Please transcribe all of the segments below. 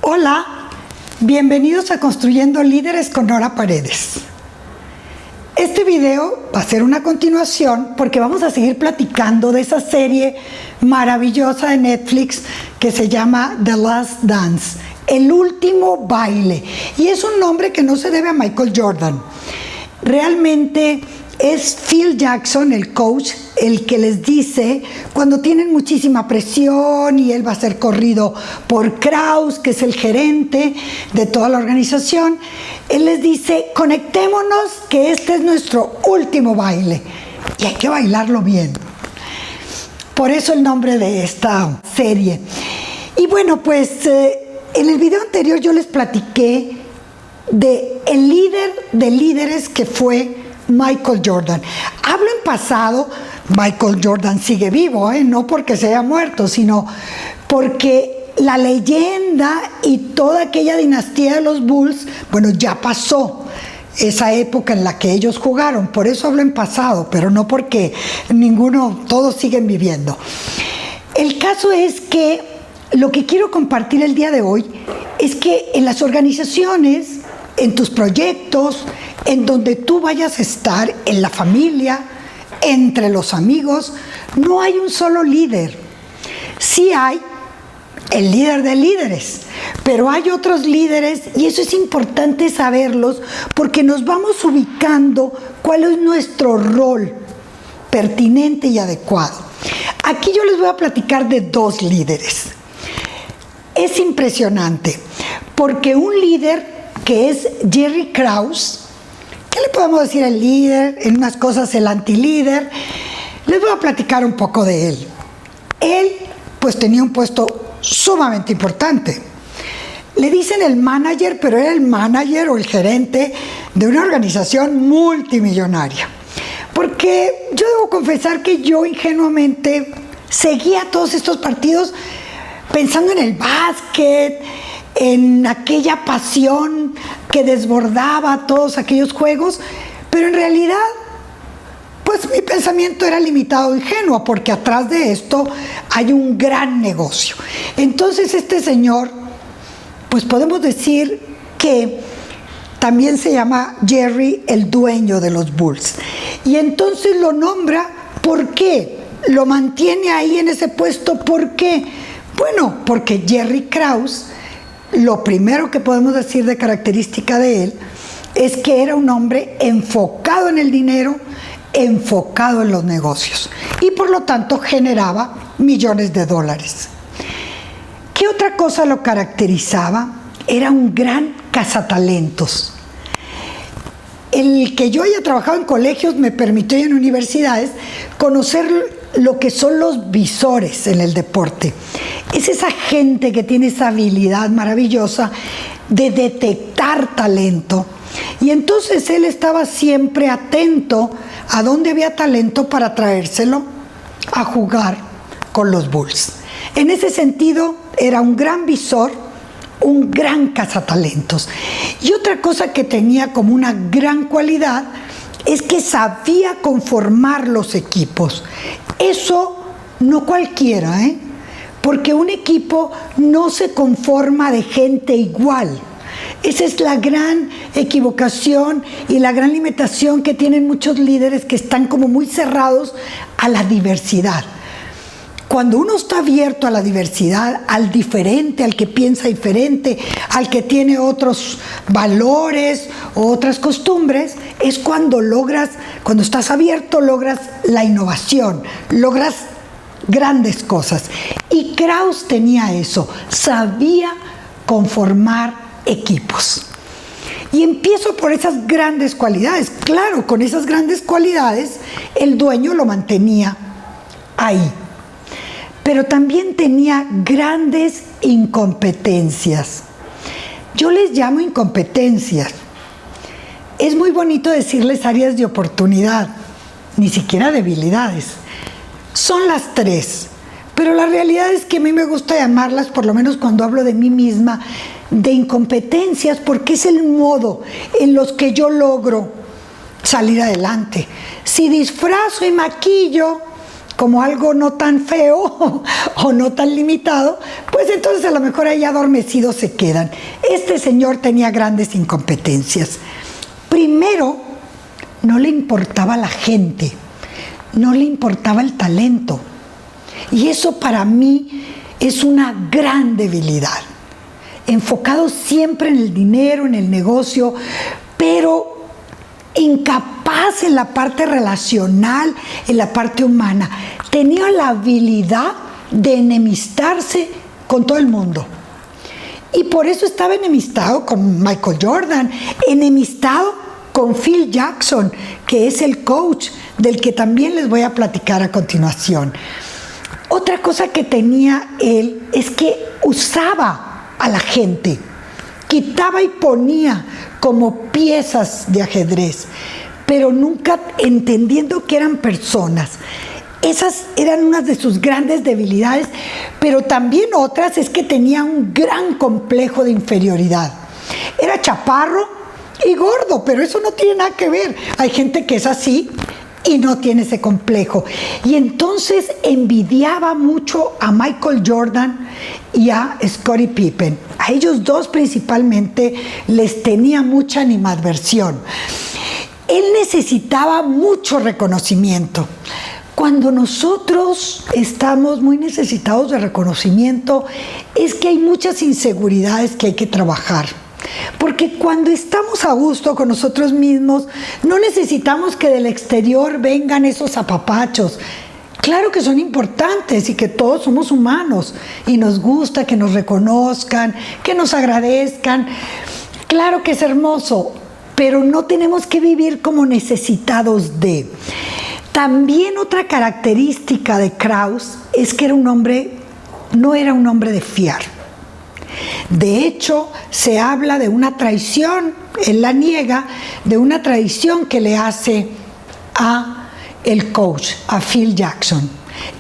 Hola, bienvenidos a Construyendo Líderes con Nora Paredes. Este video va a ser una continuación porque vamos a seguir platicando de esa serie maravillosa de Netflix que se llama The Last Dance, El Último Baile. Y es un nombre que no se debe a Michael Jordan. Realmente es Phil Jackson, el coach, el que les dice cuando tienen muchísima presión y él va a ser corrido por Krause, que es el gerente de toda la organización. Él les dice, conectémonos que este es nuestro último baile y hay que bailarlo bien. Por eso el nombre de esta serie. Y bueno, pues en el video anterior yo les platiqué de el líder de líderes que fue Michael Jordan. Hablo en pasado, Michael Jordan sigue vivo, no porque se haya muerto, sino porque la leyenda y toda aquella dinastía de los Bulls, bueno, ya pasó esa época en la que ellos jugaron. Por eso hablo en pasado, pero no porque todos siguen viviendo. El caso es que lo que quiero compartir el día de hoy es que en las organizaciones, en tus proyectos, en donde tú vayas a estar, en la familia, entre los amigos, no hay un solo líder. Sí hay el líder de líderes, pero hay otros líderes y eso es importante saberlos porque nos vamos ubicando cuál es nuestro rol pertinente y adecuado. Aquí yo les voy a platicar de dos líderes. Es impresionante porque un líder que es Jerry Krause, ¿qué le podemos decir al líder? En unas cosas el antilíder. Les voy a platicar un poco de él. Él pues tenía un puesto sumamente importante. Le dicen el manager, pero era el manager o el gerente de una organización multimillonaria. Porque yo debo confesar que yo ingenuamente seguía todos estos partidos pensando en el básquet, en aquella pasión que desbordaba todos aquellos juegos, pero en realidad pues mi pensamiento era limitado, ingenuo, porque atrás de esto hay un gran negocio. Entonces este señor, pues podemos decir que también se llama Jerry, el dueño de los Bulls, y entonces lo nombra. ¿Por qué? Lo mantiene ahí en ese puesto. ¿Por qué? Bueno, porque Jerry Krause, lo primero que podemos decir de característica de él es que era un hombre enfocado en el dinero, enfocado en los negocios y por lo tanto generaba millones de dólares. ¿Qué otra cosa lo caracterizaba? Era un gran cazatalentos. El que yo haya trabajado en colegios me permitió y en universidades conocer lo que son los visores en el deporte. Es esa gente que tiene esa habilidad maravillosa de detectar talento. Y entonces él estaba siempre atento a dónde había talento para traérselo a jugar con los Bulls. En ese sentido, era un gran visor, un gran cazatalentos. Y otra cosa que tenía como una gran cualidad es que sabía conformar los equipos. Eso no cualquiera, porque un equipo no se conforma de gente igual. Esa es la gran equivocación y la gran limitación que tienen muchos líderes que están como muy cerrados a la diversidad. Cuando uno está abierto a la diversidad, al diferente, al que piensa diferente, al que tiene otros valores o otras costumbres, es cuando estás abierto, logras la innovación, logras grandes cosas. Y Krause tenía eso, sabía conformar equipos. Y empiezo por esas grandes cualidades. Claro, con esas grandes cualidades, el dueño lo mantenía ahí. Pero también tenía grandes incompetencias. Yo les llamo incompetencias. Es muy bonito decirles áreas de oportunidad, ni siquiera debilidades. Son las tres, pero la realidad es que a mí me gusta llamarlas, por lo menos cuando hablo de mí misma, de incompetencias, porque es el modo en los que yo logro salir adelante. Si disfrazo y maquillo, como algo no tan feo o no tan limitado, pues entonces a lo mejor ahí adormecidos se quedan. Este señor tenía grandes incompetencias. Primero, no le importaba la gente, no le importaba el talento. Y eso para mí es una gran debilidad. Enfocado siempre en el dinero, en el negocio, pero incapaz en la parte relacional, en la parte humana. Tenía la habilidad de enemistarse con todo el mundo. Y por eso estaba enemistado con Michael Jordan, enemistado con Phil Jackson, que es el coach del que también les voy a platicar a continuación. Otra cosa que tenía él es que usaba a la gente, quitaba y ponía como piezas de ajedrez, pero nunca entendiendo que eran personas. Esas eran unas de sus grandes debilidades, pero también otras es que tenía un gran complejo de inferioridad. Era chaparro y gordo, pero eso no tiene nada que ver. Hay gente que es así y no tiene ese complejo. Y entonces envidiaba mucho a Michael Jordan y a Scottie Pippen. A ellos dos principalmente les tenía mucha animadversión. Él necesitaba mucho reconocimiento. Cuando nosotros estamos muy necesitados de reconocimiento, es que hay muchas inseguridades que hay que trabajar. Porque cuando estamos a gusto con nosotros mismos, no necesitamos que del exterior vengan esos apapachos. Claro que son importantes y que todos somos humanos y nos gusta que nos reconozcan, que nos agradezcan. Claro que es hermoso, pero no tenemos que vivir como necesitados de. También otra característica de Krause es que no era un hombre de fiar. De hecho, se habla de una traición, él la niega, de una traición que le hace a el coach, a Phil Jackson.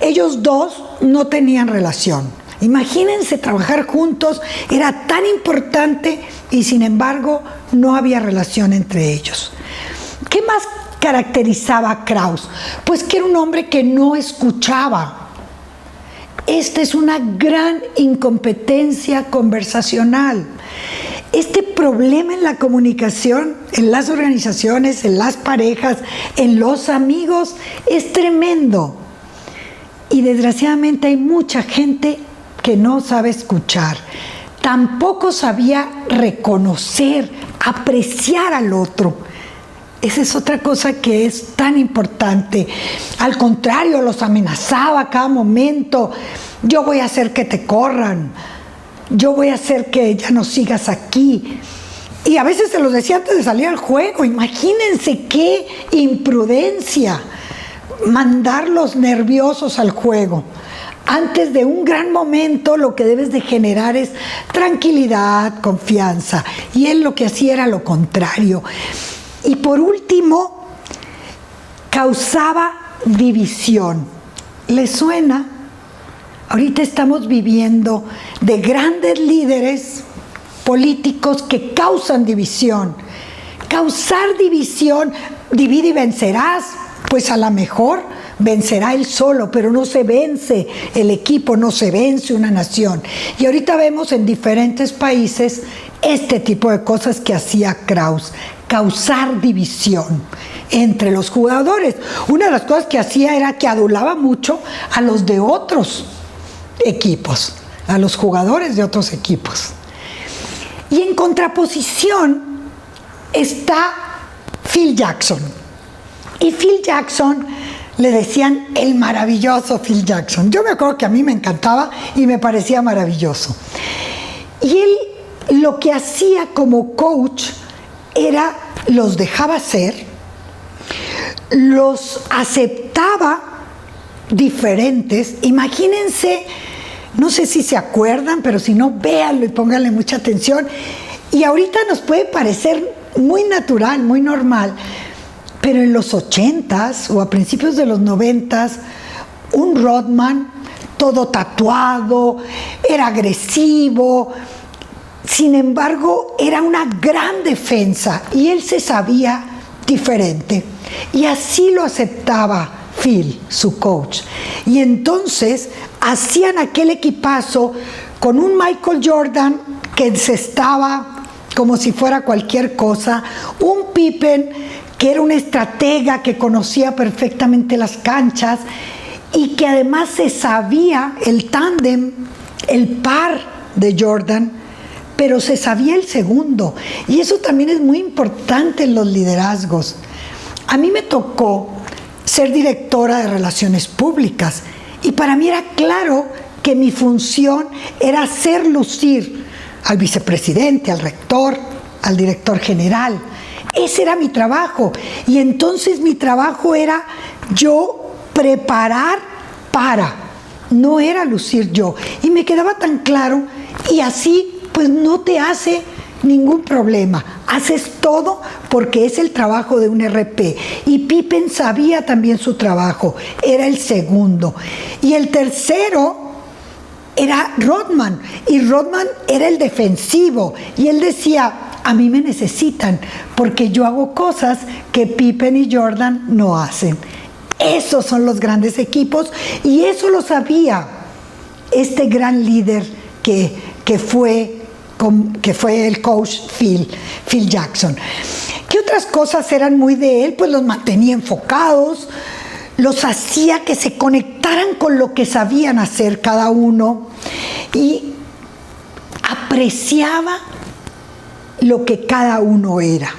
Ellos dos no tenían relación. Imagínense trabajar juntos, era tan importante y sin embargo no había relación entre ellos. ¿Qué más caracterizaba a Krause? Pues que era un hombre que no escuchaba. Esta es una gran incompetencia conversacional. Este problema en la comunicación, en las organizaciones, en las parejas, en los amigos, es tremendo. Y desgraciadamente hay mucha gente que no sabe escuchar. Tampoco sabía reconocer, apreciar al otro. Esa es otra cosa que es tan importante. Al contrario, los amenazaba a cada momento. Yo voy a hacer que te corran. Yo voy a hacer que ya no sigas aquí. Y a veces se los decía antes de salir al juego. Imagínense qué imprudencia mandarlos nerviosos al juego. Antes de un gran momento lo que debes de generar es tranquilidad, confianza. Y él lo que hacía era lo contrario. Y por último, causaba división. ¿Les suena? Ahorita estamos viviendo de grandes líderes políticos que causan división. Causar división, divide y vencerás, pues a lo mejor vencerá él solo, pero no se vence el equipo, no se vence una nación. Y ahorita vemos en diferentes países este tipo de cosas que hacía Krause. Causar división entre los jugadores. Una de las cosas que hacía era que adulaba mucho a los de otros equipos, a los jugadores de otros equipos. Y en contraposición está Phil Jackson. Y Phil Jackson le decían el maravilloso Phil Jackson. Yo me acuerdo que a mí me encantaba y me parecía maravilloso. Y él lo que hacía como coach era, los dejaba ser, los aceptaba diferentes. Imagínense, no sé si se acuerdan, pero si no, véanlo y pónganle mucha atención. Y ahorita nos puede parecer muy natural, muy normal, pero en los 80s o a principios de los 90s, un Rodman todo tatuado, era agresivo. Sin embargo, era una gran defensa y él se sabía diferente. Y así lo aceptaba Phil, su coach. Y entonces hacían aquel equipazo con un Michael Jordan que se estaba como si fuera cualquier cosa, un Pippen que era un estratega que conocía perfectamente las canchas y que además se sabía el tándem, el par de Jordan, pero se sabía el segundo. Y eso también es muy importante en los liderazgos. A mí me tocó ser directora de Relaciones Públicas y para mí era claro que mi función era hacer lucir al vicepresidente, al rector, al director general. Ese era mi trabajo. Y entonces mi trabajo era yo preparar para, no era lucir yo. Y me quedaba tan claro, y así pues no te hace ningún problema. Haces todo porque es el trabajo de un RP. Y Pippen sabía también su trabajo, era el segundo. Y el tercero era Rodman, y Rodman era el defensivo, y él decía, a mí me necesitan, porque yo hago cosas que Pippen y Jordan no hacen. Esos son los grandes equipos, y eso lo sabía este gran líder que fue el coach Phil Jackson. ¿Qué otras cosas eran muy de él? Pues los mantenía enfocados, los hacía que se conectaran con lo que sabían hacer cada uno y apreciaba lo que cada uno era.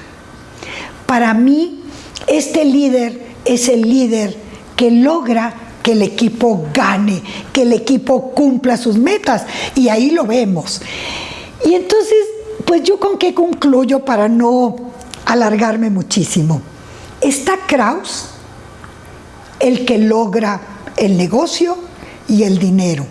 Para mí, este líder es el líder que logra que el equipo gane, que el equipo cumpla sus metas, y ahí lo vemos. Y entonces, pues yo con qué concluyo para no alargarme muchísimo. Está Krause, el que logra el negocio y el dinero.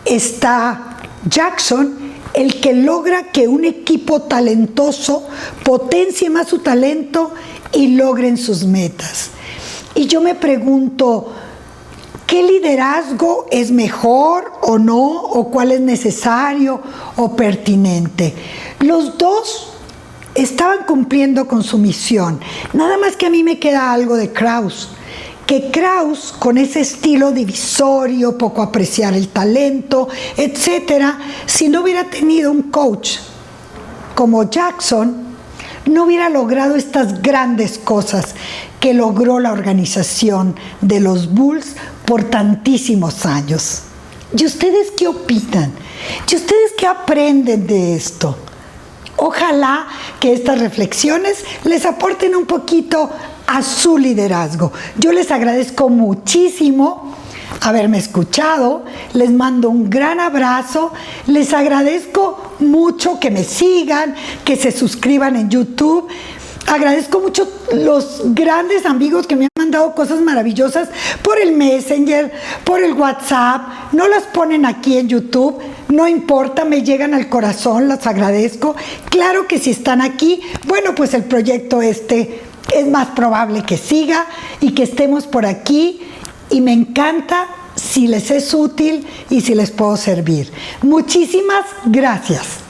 Está Jackson, el que logra que un equipo talentoso potencie más su talento y logren sus metas. Y yo me pregunto, ¿qué liderazgo es mejor o no? ¿O cuál es necesario o pertinente? Los dos estaban cumpliendo con su misión. Nada más que a mí me queda algo de Krause. Que Krause, con ese estilo divisorio, poco apreciar el talento, etcétera, si no hubiera tenido un coach como Jackson, no hubiera logrado estas grandes cosas que logró la organización de los Bulls por tantísimos años. ¿Y ustedes qué opinan? ¿Y ustedes qué aprenden de esto? Ojalá que estas reflexiones les aporten un poquito a su liderazgo. Yo les agradezco muchísimo haberme escuchado, les mando un gran abrazo, les agradezco mucho que me sigan, que se suscriban en YouTube. Agradezco mucho los grandes amigos que me han mandado cosas maravillosas por el Messenger, por el WhatsApp. No las ponen aquí en YouTube, no importa, me llegan al corazón, las agradezco. Claro que si están aquí, bueno, pues el proyecto es más probable que siga y que estemos por aquí. Y me encanta si les es útil y si les puedo servir. Muchísimas gracias.